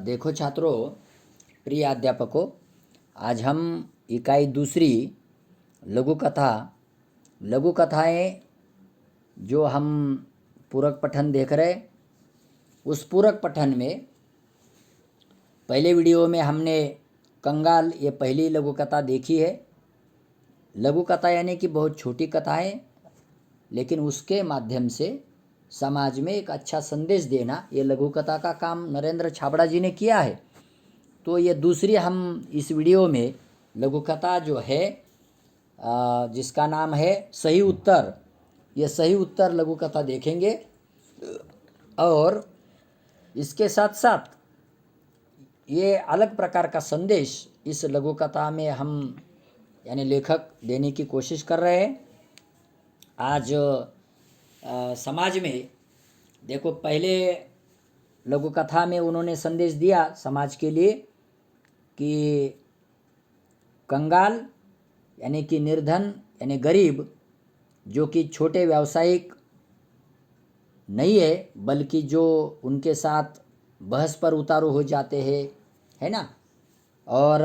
देखो छात्रों, प्रिय अध्यापकों, आज हम इकाई दूसरी लघु कथाएं जो हम पूरक पठन देख रहे, उस पूरक पठन में पहले वीडियो में हमने कंगाल ये पहली लघु कथा देखी है। लघु कथा यानी कि बहुत छोटी कथा है, लेकिन उसके माध्यम से समाज में एक अच्छा संदेश देना, ये लघु कथा का काम नरेंद्र छाबड़ा जी ने किया है। तो ये दूसरी हम इस वीडियो में लघु कथा जो है जिसका नाम है सही उत्तर, ये सही उत्तर लघु कथा देखेंगे। और इसके साथ साथ ये अलग प्रकार का संदेश इस लघु कथा में हम यानी लेखक देने की कोशिश कर रहे हैं। आज समाज में देखो, पहले लघु कथा में उन्होंने संदेश दिया समाज के लिए कि कंगाल यानी कि निर्धन यानी गरीब, जो कि छोटे व्यावसायिक नहीं है, बल्कि जो उनके साथ बहस पर उतारू हो जाते हैं, है ना, और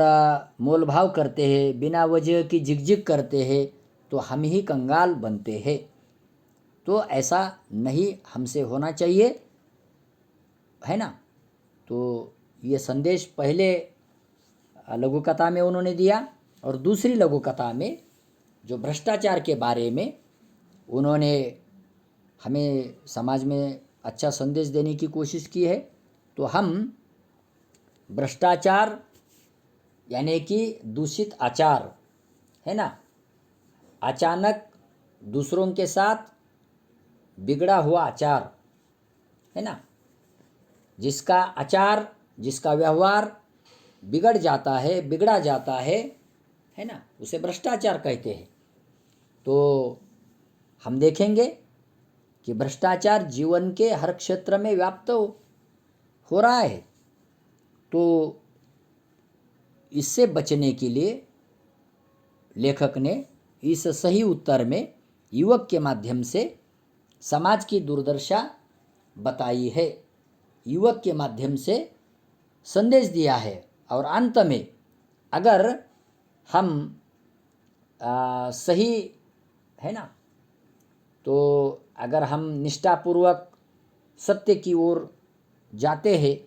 मोल भाव करते हैं, बिना वजह की झिकझिक करते हैं, तो हम ही कंगाल बनते हैं। तो ऐसा नहीं हमसे होना चाहिए, है ना। तो ये संदेश पहले लघु कथा में उन्होंने दिया, और दूसरी लघु कथा में जो भ्रष्टाचार के बारे में उन्होंने हमें समाज में अच्छा संदेश देने की कोशिश की है। तो हम भ्रष्टाचार यानी कि दूषित आचार, है ना, अचानक दूसरों के साथ बिगड़ा हुआ आचार, है ना, जिसका आचार, जिसका व्यवहार बिगड़ जाता है, बिगड़ा जाता है ना, उसे भ्रष्टाचार कहते हैं। तो हम देखेंगे कि भ्रष्टाचार जीवन के हर क्षेत्र में व्याप्त हो रहा है। तो इससे बचने के लिए लेखक ने इस सही उत्तर में युवक के माध्यम से समाज की दुर्दशा बताई है, युवक के माध्यम से संदेश दिया है। और अंत में अगर हम सही, है ना, तो अगर हम निष्ठापूर्वक सत्य की ओर जाते हैं,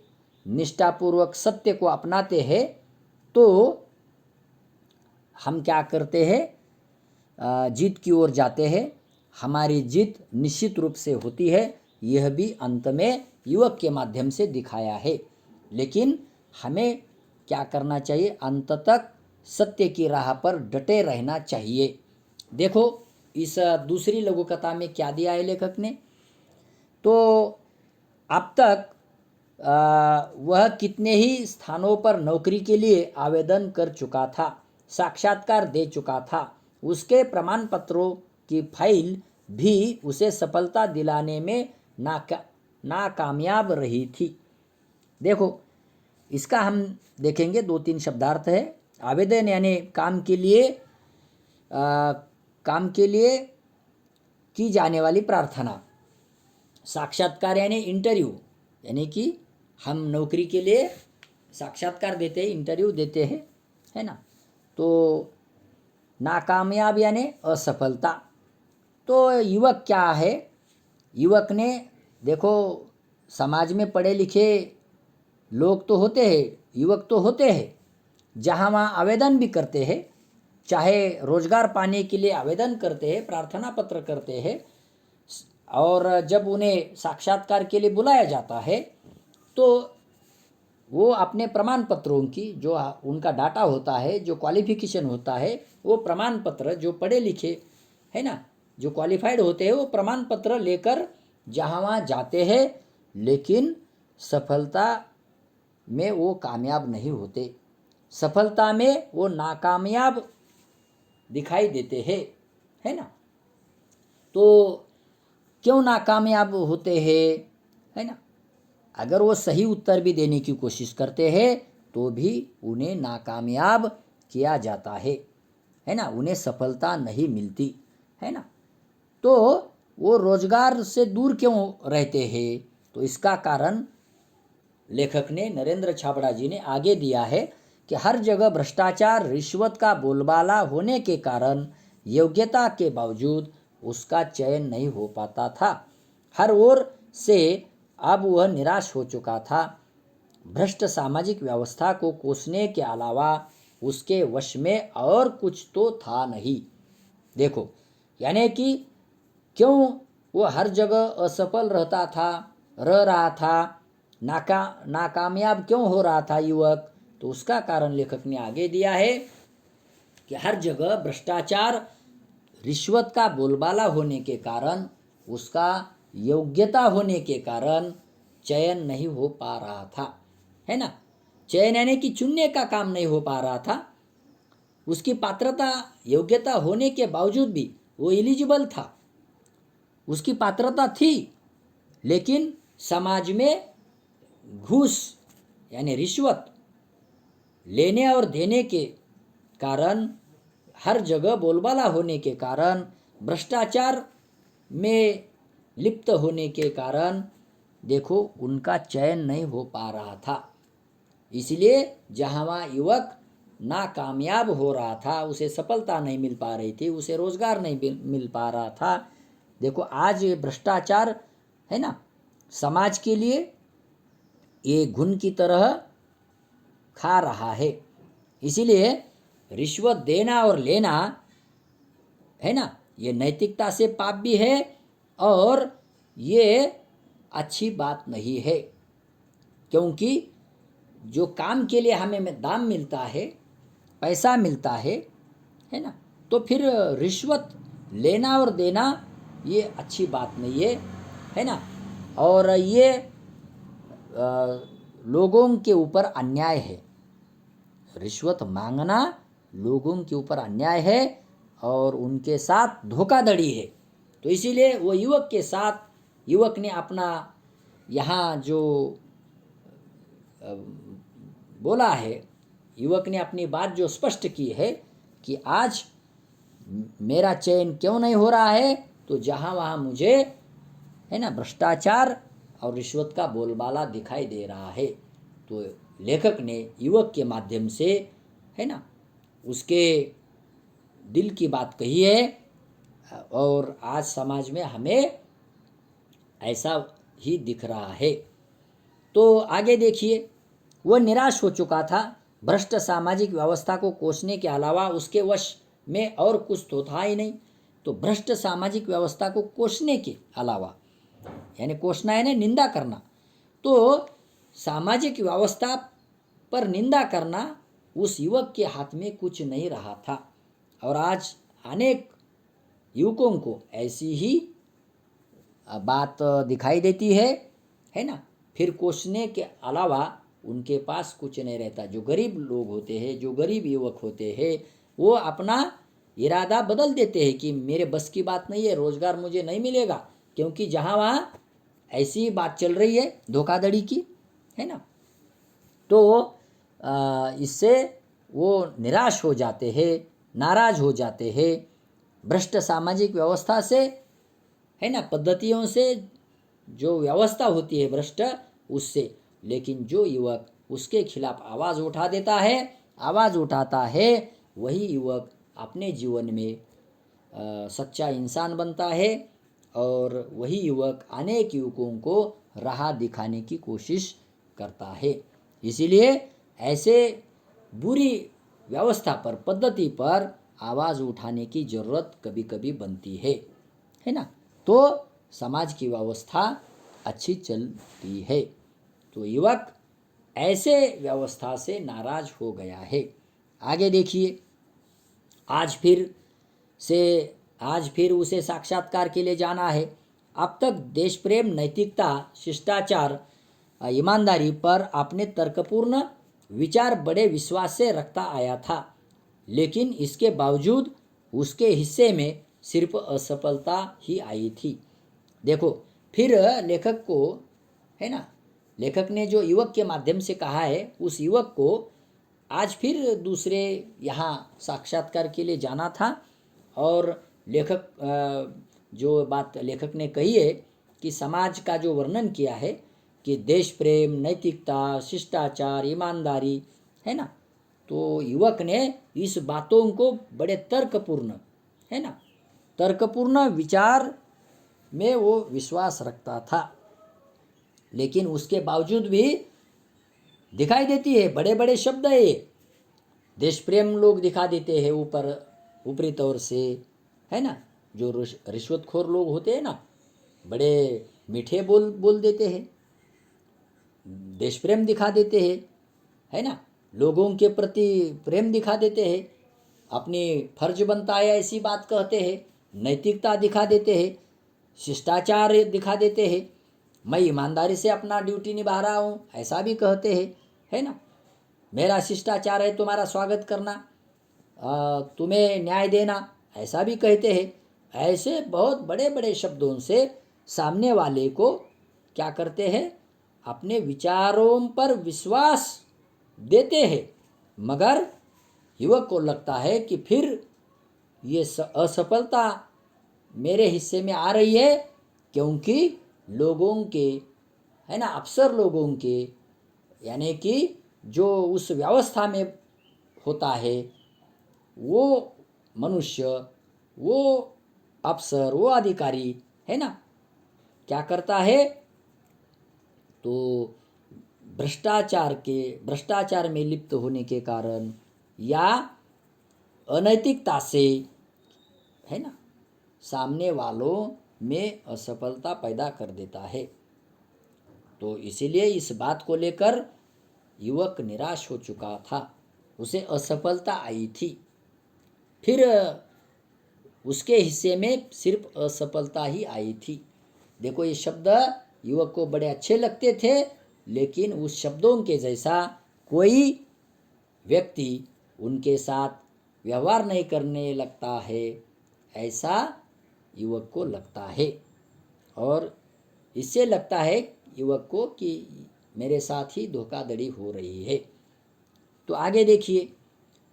निष्ठापूर्वक सत्य को अपनाते हैं, तो हम क्या करते हैं, जीत की ओर जाते हैं। हमारी जीत निश्चित रूप से होती है, यह भी अंत में युवक के माध्यम से दिखाया है। लेकिन हमें क्या करना चाहिए, अंत तक सत्य की राह पर डटे रहना चाहिए। देखो, इस दूसरी लघु कथा में क्या दिया है लेखक ने। तो अब तक वह कितने ही स्थानों पर नौकरी के लिए आवेदन कर चुका था, साक्षात्कार दे चुका था, उसके प्रमाण पत्रों की फाइल भी उसे सफलता दिलाने में नाकामयाब रही थी। देखो, इसका हम देखेंगे, 2-3 शब्दार्थ है। आवेदन यानी काम के लिए की जाने वाली प्रार्थना। साक्षात्कार यानी इंटरव्यू, यानी कि हम नौकरी के लिए साक्षात्कार देते हैं, इंटरव्यू देते हैं, है ना। तो नाकामयाब यानी असफलता। तो युवक क्या है, युवक ने देखो, समाज में पढ़े लिखे लोग तो होते हैं, युवक तो होते हैं, जहाँ वहाँ आवेदन भी करते हैं, चाहे रोजगार पाने के लिए आवेदन करते हैं, प्रार्थना पत्र करते हैं, और जब उन्हें साक्षात्कार के लिए बुलाया जाता है तो वो अपने प्रमाण पत्रों की, जो उनका डाटा होता है, जो क्वालिफिकेशन होता है, वो प्रमाण पत्र, जो पढ़े लिखे, है ना, जो क्वालिफाइड होते हैं, वो प्रमाण पत्र लेकर जहाँ वहाँ जाते हैं, लेकिन सफलता में वो कामयाब नहीं होते, सफलता में वो नाकामयाब दिखाई देते हैं, है ना। तो क्यों नाकामयाब होते हैं, है ना। अगर वो सही उत्तर भी देने की कोशिश करते हैं तो भी उन्हें नाकामयाब किया जाता है ना, उन्हें सफलता नहीं मिलती, है ना। तो वो रोजगार से दूर क्यों रहते हैं, तो इसका कारण लेखक ने, नरेंद्र छाबड़ा जी ने आगे दिया है कि हर जगह भ्रष्टाचार, रिश्वत का बोलबाला होने के कारण योग्यता के बावजूद उसका चयन नहीं हो पाता था। हर ओर से अब वह निराश हो चुका था। भ्रष्ट सामाजिक व्यवस्था को कोसने के अलावा उसके वश में और कुछ तो था नहीं। देखो, यानी कि क्यों वो हर जगह असफल रह रहा था, नाकामयाब क्यों हो रहा था युवक, तो उसका कारण लेखक ने आगे दिया है कि हर जगह भ्रष्टाचार, रिश्वत का बोलबाला होने के कारण, उसका योग्यता होने के कारण चयन नहीं हो पा रहा था, है ना। चयन यानी कि चुनने का काम नहीं हो पा रहा था। उसकी पात्रता, योग्यता होने के बावजूद भी वो एलिजिबल था, उसकी पात्रता थी, लेकिन समाज में घूस यानी रिश्वत लेने और देने के कारण, हर जगह बोलबाला होने के कारण, भ्रष्टाचार में लिप्त होने के कारण देखो उनका चयन नहीं हो पा रहा था। इसलिए जहाँ वहाँ युवक नाकामयाब हो रहा था, उसे सफलता नहीं मिल पा रही थी, उसे रोजगार नहीं मिल पा रहा था। देखो आज भ्रष्टाचार है ना, समाज के लिए ये घुन की तरह खा रहा है। इसीलिए रिश्वत देना और लेना है ना, ये नैतिकता से पाप भी है और ये अच्छी बात नहीं है, क्योंकि जो काम के लिए हमें दाम मिलता है, पैसा मिलता है ना, तो फिर रिश्वत लेना और देना ये अच्छी बात नहीं है ना। और ये लोगों के ऊपर अन्याय है। रिश्वत मांगना लोगों के ऊपर अन्याय है और उनके साथ धोखाधड़ी है। तो इसीलिए वो युवक के साथ, युवक ने अपना यहाँ जो बोला है, युवक ने अपनी बात जो स्पष्ट की है कि आज मेरा चयन क्यों नहीं हो रहा है, तो जहाँ वहाँ मुझे है ना भ्रष्टाचार और रिश्वत का बोलबाला दिखाई दे रहा है। तो लेखक ने युवक के माध्यम से है ना उसके दिल की बात कही है और आज समाज में हमें ऐसा ही दिख रहा है। तो आगे देखिए, वह निराश हो चुका था। भ्रष्ट सामाजिक व्यवस्था को कोसने के अलावा उसके वश में और कुछ तो था ही नहीं। तो भ्रष्ट सामाजिक व्यवस्था को कोसने के अलावा, यानी कोसना है ना निंदा करना, तो सामाजिक व्यवस्था पर निंदा करना उस युवक के हाथ में कुछ नहीं रहा था। और आज अनेक युवकों को ऐसी ही बात दिखाई देती है ना। फिर कोसने के अलावा उनके पास कुछ नहीं रहता। जो गरीब लोग होते हैं, जो गरीब युवक होते हैं, वो अपना इरादा बदल देते हैं कि मेरे बस की बात नहीं है, रोजगार मुझे नहीं मिलेगा, क्योंकि जहाँ वहाँ ऐसी बात चल रही है धोखाधड़ी की, है ना। तो इससे वो निराश हो जाते हैं, नाराज हो जाते हैं भ्रष्ट सामाजिक व्यवस्था से, है ना, पद्धतियों से, जो व्यवस्था होती है भ्रष्ट उससे। लेकिन जो युवक उसके खिलाफ आवाज़ उठा देता है, आवाज़ उठाता है, वही युवक अपने जीवन में सच्चा इंसान बनता है और वही युवक अनेक युवकों को राह दिखाने की कोशिश करता है। इसीलिए ऐसे बुरी व्यवस्था पर, पद्धति पर आवाज़ उठाने की ज़रूरत कभी कभी बनती है ना, तो समाज की व्यवस्था अच्छी चलती है। तो युवक ऐसे व्यवस्था से नाराज हो गया है। आगे देखिए, आज फिर उसे साक्षात्कार के लिए जाना है। अब तक देश प्रेम, नैतिकता, शिष्टाचार, ईमानदारी पर अपने तर्कपूर्ण विचार बड़े विश्वास से रखता आया था, लेकिन इसके बावजूद उसके हिस्से में सिर्फ असफलता ही आई थी। देखो, फिर लेखक को, है ना, लेखक ने जो युवक के माध्यम से कहा है, उस युवक को आज फिर दूसरे यहाँ साक्षात्कार के लिए जाना था। और लेखक जो बात लेखक ने कही है कि समाज का जो वर्णन किया है कि देश प्रेम, नैतिकता, शिष्टाचार, ईमानदारी, है ना, तो युवक ने इस बातों को बड़े तर्कपूर्ण, है ना, तर्कपूर्ण विचार में वो विश्वास रखता था। लेकिन उसके बावजूद भी दिखाई देती है, बड़े बड़े शब्द है ये, देश प्रेम लोग दिखा देते हैं ऊपरी तौर से, है ना, जो रिश्वतखोर लोग होते हैं ना, बड़े मीठे बोल बोल देते हैं, देश प्रेम दिखा देते हैं, है ना, लोगों के प्रति प्रेम दिखा देते हैं, अपनी फर्ज बनता है ऐसी बात कहते हैं, नैतिकता दिखा देते हैं, शिष्टाचार दिखा देते हैं, मैं ईमानदारी से अपना ड्यूटी निभा रहा हूँ ऐसा भी कहते हैं, है ना, मेरा शिष्टाचार है तुम्हारा स्वागत करना, तुम्हें न्याय देना ऐसा भी कहते हैं। ऐसे बहुत बड़े बड़े शब्दों से सामने वाले को क्या करते हैं, अपने विचारों पर विश्वास देते हैं। मगर युवक को लगता है कि फिर ये असफलता मेरे हिस्से में आ रही है, क्योंकि लोगों के, है ना, अफसर लोगों के, यानी कि जो उस व्यवस्था में होता है, वो मनुष्य, वो अफसर, वो अधिकारी, है ना, क्या करता है, तो भ्रष्टाचार में लिप्त होने के कारण या अनैतिकता से, है ना, सामने वालों में असफलता पैदा कर देता है। तो इसीलिए इस बात को लेकर युवक निराश हो चुका था, उसे असफलता आई थी, फिर उसके हिस्से में सिर्फ असफलता ही आई थी। देखो ये शब्द युवक को बड़े अच्छे लगते थे, लेकिन उस शब्दों के जैसा कोई व्यक्ति उनके साथ व्यवहार नहीं करने लगता है, ऐसा युवक को लगता है। और इससे लगता है युवक को कि मेरे साथ ही धोखाधड़ी हो रही है। तो आगे देखिए,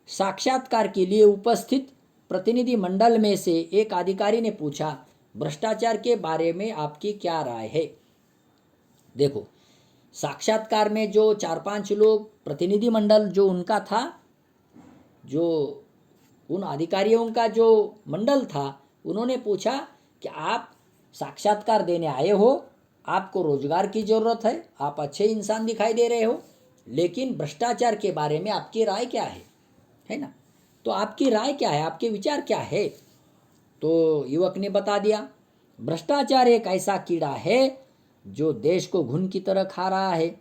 साक्षात्कार के लिए उपस्थित प्रतिनिधि मंडल में से एक अधिकारी ने पूछा, भ्रष्टाचार के बारे में आपकी क्या राय है। देखो, साक्षात्कार में जो 4-5 लोग, प्रतिनिधि मंडल जो उनका था, जो उन अधिकारियों का जो मंडल था, उन्होंने पूछा कि आप साक्षात्कार देने आए हो, आपको रोजगार की ज़रूरत है, आप अच्छे इंसान दिखाई दे रहे हो, लेकिन भ्रष्टाचार के बारे में आपकी राय क्या है ना, तो आपकी राय क्या है, आपके विचार क्या है। तो युवक ने बता दिया, भ्रष्टाचार एक ऐसा कीड़ा है जो देश को घुन की तरह खा रहा है,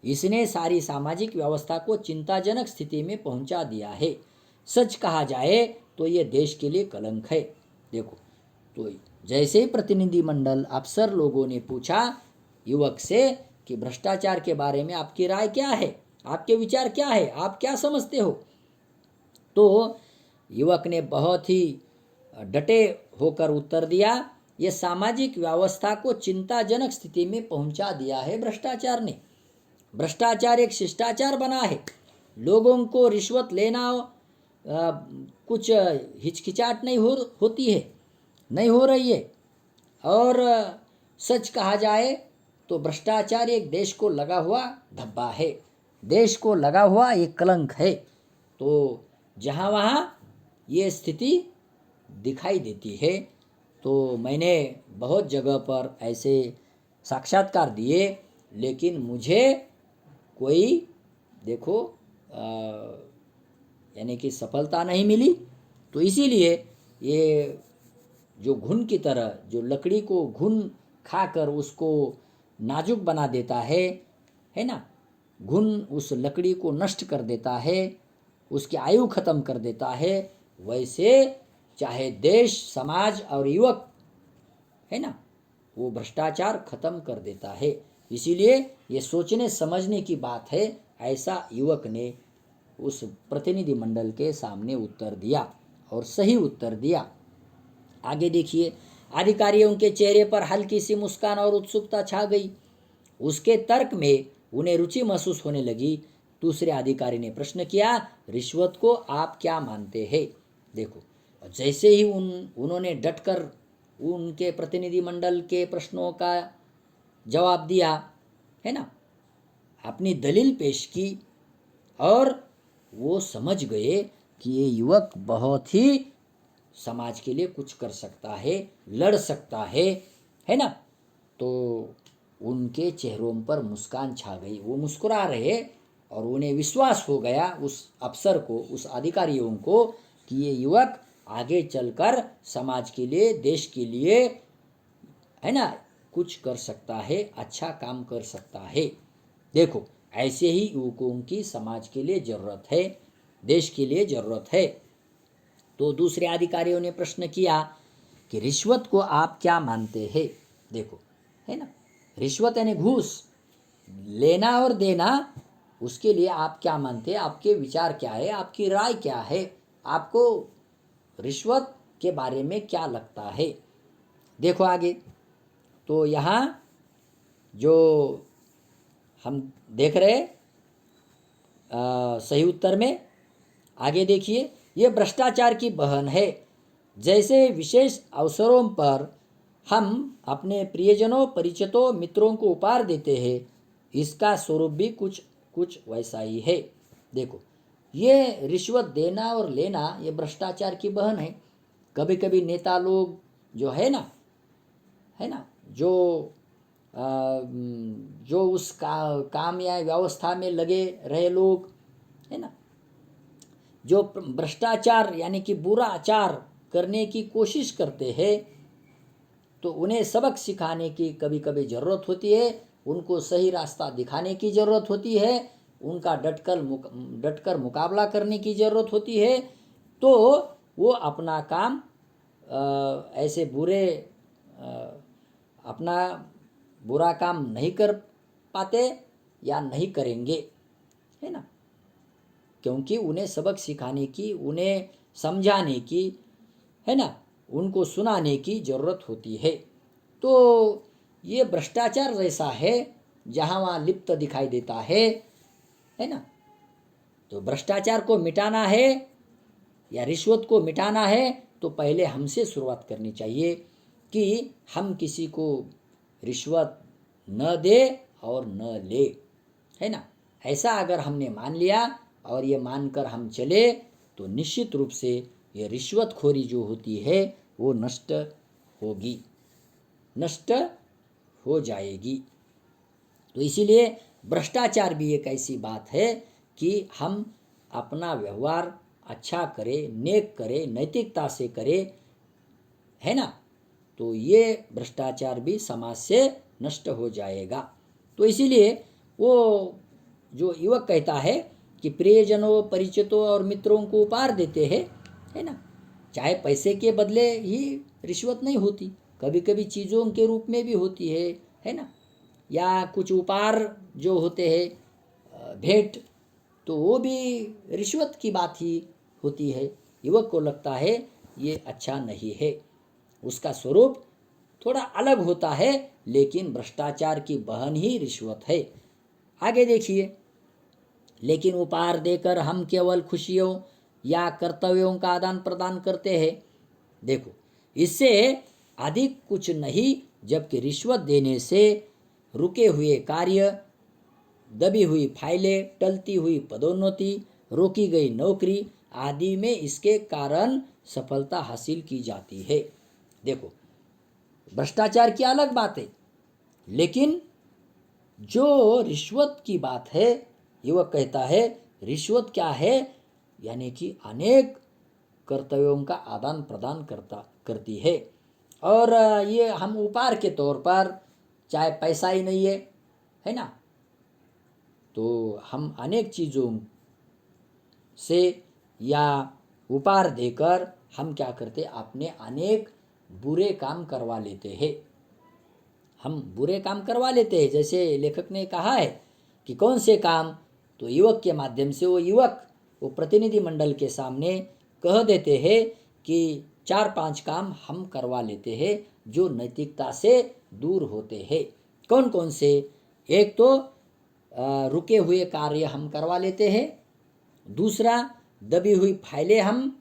इसने सारी सामाजिक व्यवस्था को चिंताजनक स्थिति में पहुंचा दिया है, सच कहा जाए तो ये देश के लिए कलंक है। देखो, तो जैसे ही प्रतिनिधि मंडल, अफसर लोगों ने पूछा युवक से कि भ्रष्टाचार के बारे में आपकी राय क्या है, आपके विचार क्या है, आप क्या समझते हो, तो युवक ने बहुत ही डटे होकर उत्तर दिया, ये सामाजिक व्यवस्था को चिंताजनक स्थिति में पहुंचा दिया है भ्रष्टाचार ने। भ्रष्टाचार एक शिष्टाचार बना है, लोगों को रिश्वत लेना कुछ हिचकिचाहट नहीं होती है, नहीं हो रही है। और सच कहा जाए तो भ्रष्टाचार एक देश को लगा हुआ धब्बा है, देश को लगा हुआ एक कलंक है। तो जहाँ वहाँ ये स्थिति दिखाई देती है। तो मैंने बहुत जगह पर ऐसे साक्षात्कार दिए, लेकिन मुझे कोई, देखो, यानी कि सफलता नहीं मिली। तो इसीलिए ये जो घुन की तरह, जो लकड़ी को घुन खाकर उसको नाजुक बना देता है ना, घुन उस लकड़ी को नष्ट कर देता है, उसकी आयु खत्म कर देता है, वैसे चाहे देश, समाज और युवक, है ना, वो भ्रष्टाचार खत्म कर देता है। इसीलिए ये सोचने समझने की बात है, ऐसा युवक ने उस प्रतिनिधि मंडल के सामने उत्तर दिया और सही उत्तर दिया। आगे देखिए, अधिकारियों के चेहरे पर हल्की सी मुस्कान और उत्सुकता छा गई। उसके तर्क में उन्हें रुचि महसूस होने लगी। दूसरे अधिकारी ने प्रश्न किया, रिश्वत को आप क्या मानते हैं। देखो, जैसे ही उन्होंने डटकर उनके प्रतिनिधिमंडल के प्रश्नों का जवाब दिया, है ना, अपनी दलील पेश की और वो समझ गए कि ये युवक बहुत ही समाज के लिए कुछ कर सकता है, लड़ सकता है ना। तो उनके चेहरों पर मुस्कान छा गई, वो मुस्कुरा रहे और उन्हें विश्वास हो गया उस अफसर को, उस अधिकारियों को, कि ये युवक आगे चलकर समाज के लिए, देश के लिए, है ना, कुछ कर सकता है, अच्छा काम कर सकता है। देखो, ऐसे ही युवकों की समाज के लिए ज़रूरत है, देश के लिए ज़रूरत है। तो दूसरे अधिकारियों ने प्रश्न किया कि रिश्वत को आप क्या मानते हैं। देखो, है ना, रिश्वत यानी घूस लेना और देना, उसके लिए आप क्या मानते हैं, आपके विचार क्या है, आपकी राय क्या है, आपको रिश्वत के बारे में क्या लगता है। देखो आगे, तो यहाँ जो हम देख रहे सही उत्तर में आगे देखिए, ये भ्रष्टाचार की बहन है। जैसे विशेष अवसरों पर हम अपने प्रियजनों, परिचितों, मित्रों को उपहार देते हैं, इसका स्वरूप भी कुछ कुछ वैसा ही है। देखो, ये रिश्वत देना और लेना ये भ्रष्टाचार की बहन है। कभी कभी नेता लोग जो है ना, जो उस काम या व्यवस्था में लगे रहे लोग, है ना, जो भ्रष्टाचार यानी कि बुरा आचार करने की कोशिश करते हैं, तो उन्हें सबक सिखाने की कभी कभी ज़रूरत होती है, उनको सही रास्ता दिखाने की ज़रूरत होती है, उनका डटकर मुकाबला करने की ज़रूरत होती है। तो वो अपना काम ऐसे अपना बुरा काम नहीं कर पाते या नहीं करेंगे, है ना, क्योंकि उन्हें सबक सिखाने की, उन्हें समझाने की, है ना, उनको सुनाने की ज़रूरत होती है। तो ये भ्रष्टाचार जैसा है, जहाँ वहाँ लिप्त दिखाई देता है ना। तो भ्रष्टाचार को मिटाना है या रिश्वत को मिटाना है, तो पहले हमसे शुरुआत करनी चाहिए कि हम किसी को रिश्वत न दे और न ले, है ना। ऐसा अगर हमने मान लिया और ये मानकर हम चले, तो निश्चित रूप से ये रिश्वतखोरी जो होती है वो नष्ट होगी, नष्ट हो जाएगी। तो इसीलिए भ्रष्टाचार भी एक ऐसी बात है कि हम अपना व्यवहार अच्छा करें, नेक करें, नैतिकता से करें, है ना, तो ये भ्रष्टाचार भी समाज से नष्ट हो जाएगा। तो इसीलिए वो जो युवक कहता है कि प्रियजनों, परिचितों और मित्रों को उपहार देते हैं, है ना, चाहे पैसे के बदले ही रिश्वत नहीं होती, कभी कभी चीज़ों के रूप में भी होती है ना, या कुछ उपहार जो होते हैं, भेंट, तो वो भी रिश्वत की बात ही होती है। युवक को लगता है ये अच्छा नहीं है, उसका स्वरूप थोड़ा अलग होता है, लेकिन भ्रष्टाचार की बहन ही रिश्वत है। आगे देखिए, लेकिन उपहार देकर हम केवल खुशियों या कर्तव्यों का आदान प्रदान करते हैं। देखो, इससे अधिक कुछ नहीं, जबकि रिश्वत देने से रुके हुए कार्य, दबी हुई फाइलें, टलती हुई पदोन्नति, रोकी गई नौकरी आदि में इसके कारण सफलता हासिल की जाती है। देखो, भ्रष्टाचार की अलग बात है, लेकिन जो रिश्वत की बात है, युवक कहता है रिश्वत क्या है, यानी कि अनेक कर्तव्यों का आदान प्रदान करती है। और ये हम उपहार के तौर पर, चाहे पैसा ही नहीं है ना, तो हम अनेक चीज़ों से या उपहार देकर हम क्या करते, अपने अनेक बुरे काम करवा लेते हैं। हम बुरे काम करवा लेते हैं, जैसे लेखक ने कहा है कि कौन से काम, तो युवक के माध्यम से वो प्रतिनिधि मंडल के सामने कह देते हैं कि 4-5 काम हम करवा लेते हैं जो नैतिकता से दूर होते हैं। कौन कौन से? एक तो रुके हुए कार्य हम करवा लेते हैं, दूसरा दबी हुई फाइलें हम,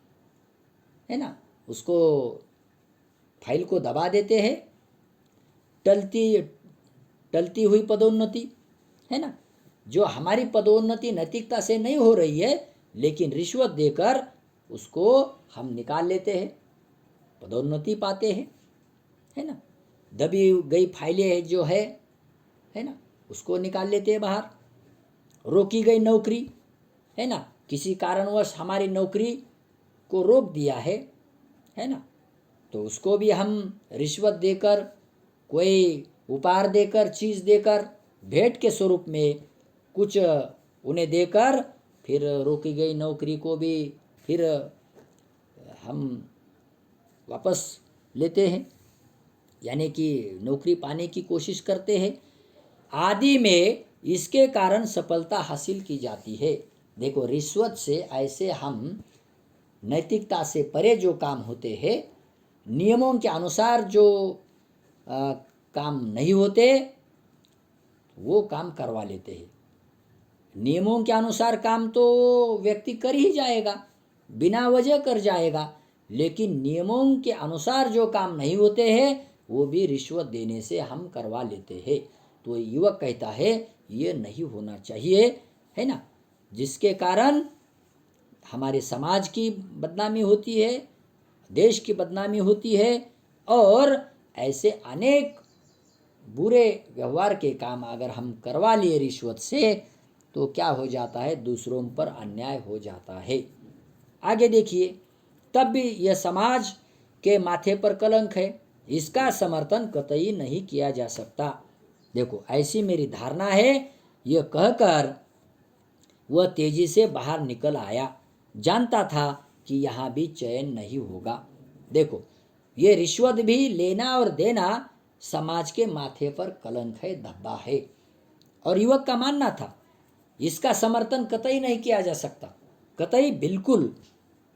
है ना, उसको फाइल को दबा देते हैं, टलती हुई पदोन्नति, है ना, जो हमारी पदोन्नति नैतिकता से नहीं हो रही है, लेकिन रिश्वत देकर उसको हम निकाल लेते हैं, पदोन्नति पाते हैं, है ना। दबी गई फाइलें जो है ना, उसको निकाल लेते हैं बाहर। रोकी गई नौकरी, है ना, किसी कारणवश हमारी नौकरी को रोक दिया है ना, तो उसको भी हम रिश्वत देकर, कोई उपहार देकर, चीज़ देकर, भेंट के स्वरूप में कुछ उन्हें देकर, फिर रोकी गई नौकरी को भी फिर हम वापस लेते हैं, यानी कि नौकरी पाने की कोशिश करते हैं। आदि में इसके कारण सफलता हासिल की जाती है। देखो, रिश्वत से ऐसे हम नैतिकता से परे जो काम होते हैं, नियमों के अनुसार जो काम नहीं होते, वो काम करवा लेते हैं। नियमों के अनुसार काम तो व्यक्ति कर ही जाएगा, बिना वजह कर जाएगा, लेकिन नियमों के अनुसार जो काम नहीं होते हैं, वो भी रिश्वत देने से हम करवा लेते हैं। तो युवक कहता है ये नहीं होना चाहिए, है ना, जिसके कारण हमारे समाज की बदनामी होती है, देश की बदनामी होती है, और ऐसे अनेक बुरे व्यवहार के काम अगर हम करवा लिए रिश्वत से, तो क्या हो जाता है, दूसरों पर अन्याय हो जाता है। आगे देखिए, तब भी यह समाज के माथे पर कलंक है, इसका समर्थन कतई नहीं किया जा सकता। देखो, ऐसी मेरी धारणा है, यह कहकर वह तेजी से बाहर निकल आया, जानता था कि यहाँ भी चयन नहीं होगा। देखो, ये रिश्वत भी लेना और देना समाज के माथे पर कलंक है, धब्बा है, और युवक का मानना था इसका समर्थन कतई नहीं किया जा सकता, कतई, बिल्कुल।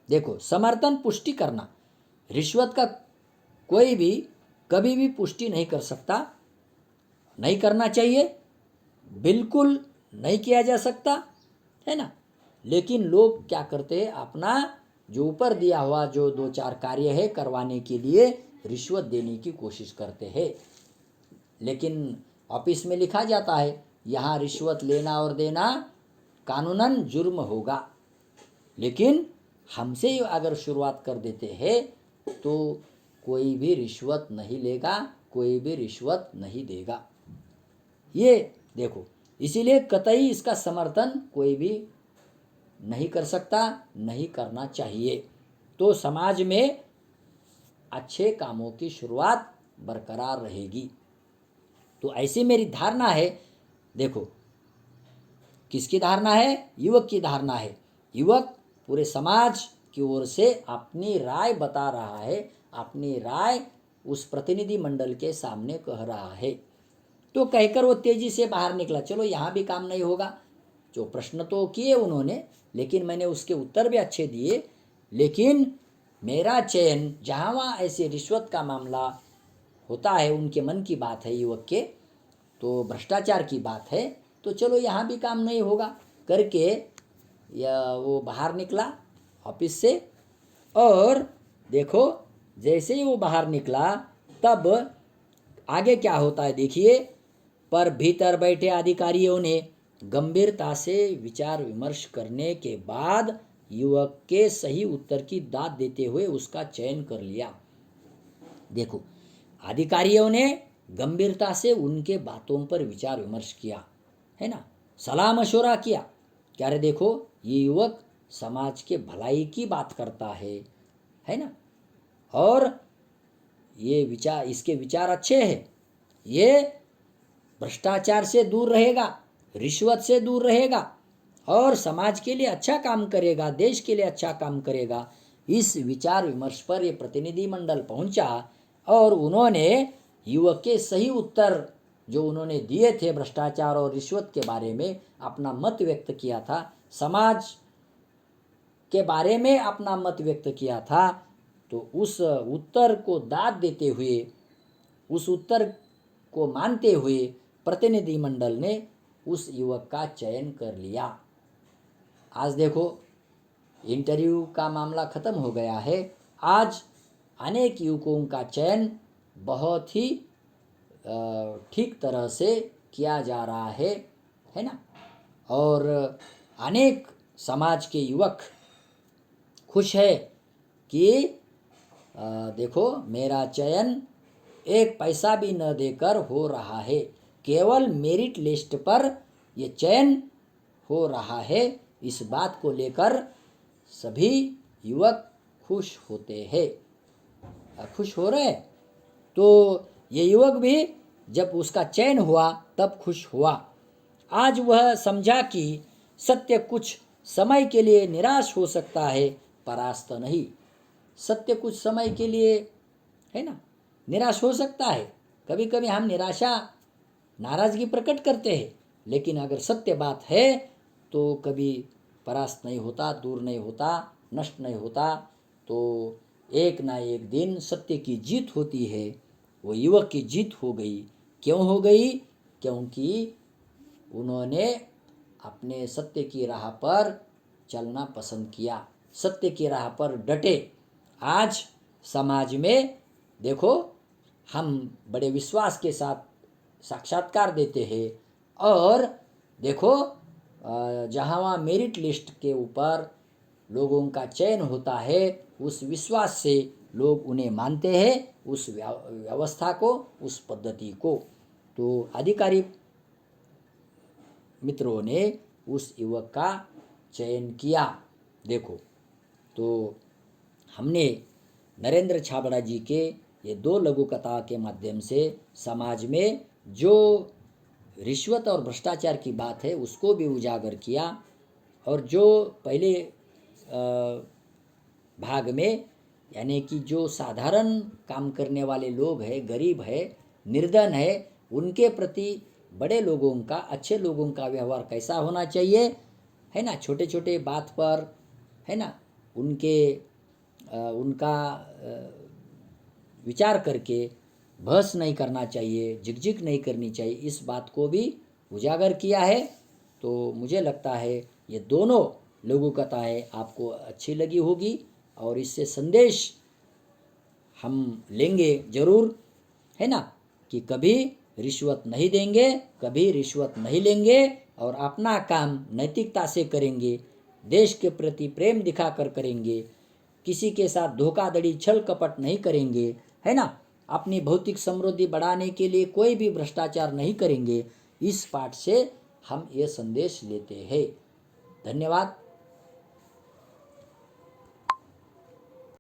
देखो, समर्थन पुष्टि करना, रिश्वत का कोई भी कभी भी पुष्टि नहीं कर सकता, नहीं करना चाहिए, बिल्कुल नहीं किया जा सकता, है ना। लेकिन लोग क्या करते हैं, अपना जो ऊपर दिया हुआ जो 2-4 कार्य है करवाने के लिए रिश्वत देने की कोशिश करते हैं। लेकिन ऑफिस में लिखा जाता है यहाँ रिश्वत लेना और देना कानूनन जुर्म होगा, लेकिन हमसे ही अगर शुरुआत कर देते हैं तो कोई भी रिश्वत नहीं लेगा, कोई भी रिश्वत नहीं देगा। ये देखो, इसीलिए कतई इसका समर्थन कोई भी नहीं कर सकता, नहीं करना चाहिए। तो समाज में अच्छे कामों की शुरुआत बरकरार रहेगी। तो ऐसी मेरी धारणा है। देखो, किसकी धारणा है, युवक की धारणा है। युवक पूरे समाज की ओर से अपनी राय बता रहा है, अपनी राय उस प्रतिनिधि मंडल के सामने कह रहा है। तो कहकर वो तेजी से बाहर निकला। चलो, यहाँ भी काम नहीं होगा, जो प्रश्न तो किए उन्होंने, लेकिन मैंने उसके उत्तर भी अच्छे दिए, लेकिन मेरा चयन जहाँ वहाँ ऐसे रिश्वत का मामला होता है, उनके मन की बात है युवक के, तो भ्रष्टाचार की बात है, तो चलो यहाँ भी काम नहीं होगा करके या वो बाहर निकला ऑफिस से। और देखो, जैसे ही वो बाहर निकला तब आगे क्या होता है देखिए। पर भीतर बैठे अधिकारियों ने गंभीरता से विचार विमर्श करने के बाद युवक के सही उत्तर की दाद देते हुए उसका चयन कर लिया। देखो, अधिकारियों ने गंभीरता से उनके बातों पर विचार विमर्श किया, है ना, सलाह मशवरा किया। क्या रे, देखो ये युवक समाज के भलाई की बात करता है ना, और ये विचार, इसके विचार अच्छे हैं, ये भ्रष्टाचार से दूर रहेगा, रिश्वत से दूर रहेगा, और समाज के लिए अच्छा काम करेगा, देश के लिए अच्छा काम करेगा। इस विचार विमर्श पर ये प्रतिनिधि मंडल पहुंचा और उन्होंने युवक के सही उत्तर जो उन्होंने दिए थे भ्रष्टाचार और रिश्वत के बारे में, अपना मत व्यक्त किया था, समाज के बारे में अपना मत व्यक्त किया था, तो उस उत्तर को दाद देते हुए, उस उत्तर को मानते हुए प्रतिनिधि मंडल ने उस युवक का चयन कर लिया। आज देखो, इंटरव्यू का मामला खत्म हो गया है। आज अनेक युवकों का चयन बहुत ही ठीक तरह से किया जा रहा है ना। और अनेक समाज के युवक खुश है कि देखो मेरा चयन एक पैसा भी न देकर हो रहा है, केवल मेरिट लिस्ट पर ये चयन हो रहा है। इस बात को लेकर सभी युवक खुश होते हैं, खुश हो रहे। तो ये युवक भी जब उसका चयन हुआ तब खुश हुआ। आज वह समझा कि सत्य कुछ समय के लिए निराश हो सकता है, परास्त नहीं। सत्य कुछ समय के लिए है ना निराश हो सकता है। कभी कभी हम निराशा नाराजगी प्रकट करते हैं, लेकिन अगर सत्य बात है तो कभी परास्त नहीं होता, दूर नहीं होता, नष्ट नहीं होता। तो एक ना एक दिन सत्य की जीत होती है। वो युवक की जीत हो गई। क्यों हो गई? क्योंकि उन्होंने अपने सत्य की राह पर चलना पसंद किया, सत्य की राह पर डटे। आज समाज में देखो हम बड़े विश्वास के साथ साक्षात्कार देते हैं, और देखो जहाँ वहाँ मेरिट लिस्ट के ऊपर लोगों का चयन होता है, उस विश्वास से लोग उन्हें मानते हैं, उस व्यवस्था को, उस पद्धति को। तो अधिकारी मित्रों ने उस युवक का चयन किया। देखो, तो हमने नरेंद्र छाबड़ा जी के ये 2 लघु कथा के माध्यम से समाज में जो रिश्वत और भ्रष्टाचार की बात है उसको भी उजागर किया, और जो पहले भाग में यानी कि जो साधारण काम करने वाले लोग हैं, गरीब है, निर्धन है, उनके प्रति बड़े लोगों का, अच्छे लोगों का व्यवहार कैसा होना चाहिए, है ना। छोटे छोटे बात पर है ना उनका विचार करके बहस नहीं करना चाहिए, झिकझिक नहीं करनी चाहिए, इस बात को भी उजागर किया है। तो मुझे लगता है ये दोनों लघु कथाएं आपको अच्छी लगी होगी, और इससे संदेश हम लेंगे जरूर, है ना, कि कभी रिश्वत नहीं देंगे, कभी रिश्वत नहीं लेंगे, और अपना काम नैतिकता से करेंगे, देश के प्रति प्रेम दिखाकर करेंगे, किसी के साथ धोखाधड़ी छल कपट नहीं करेंगे, है ना, अपनी भौतिक समृद्धि बढ़ाने के लिए कोई भी भ्रष्टाचार नहीं करेंगे। इस पाठ से हम ये संदेश लेते हैं। धन्यवाद।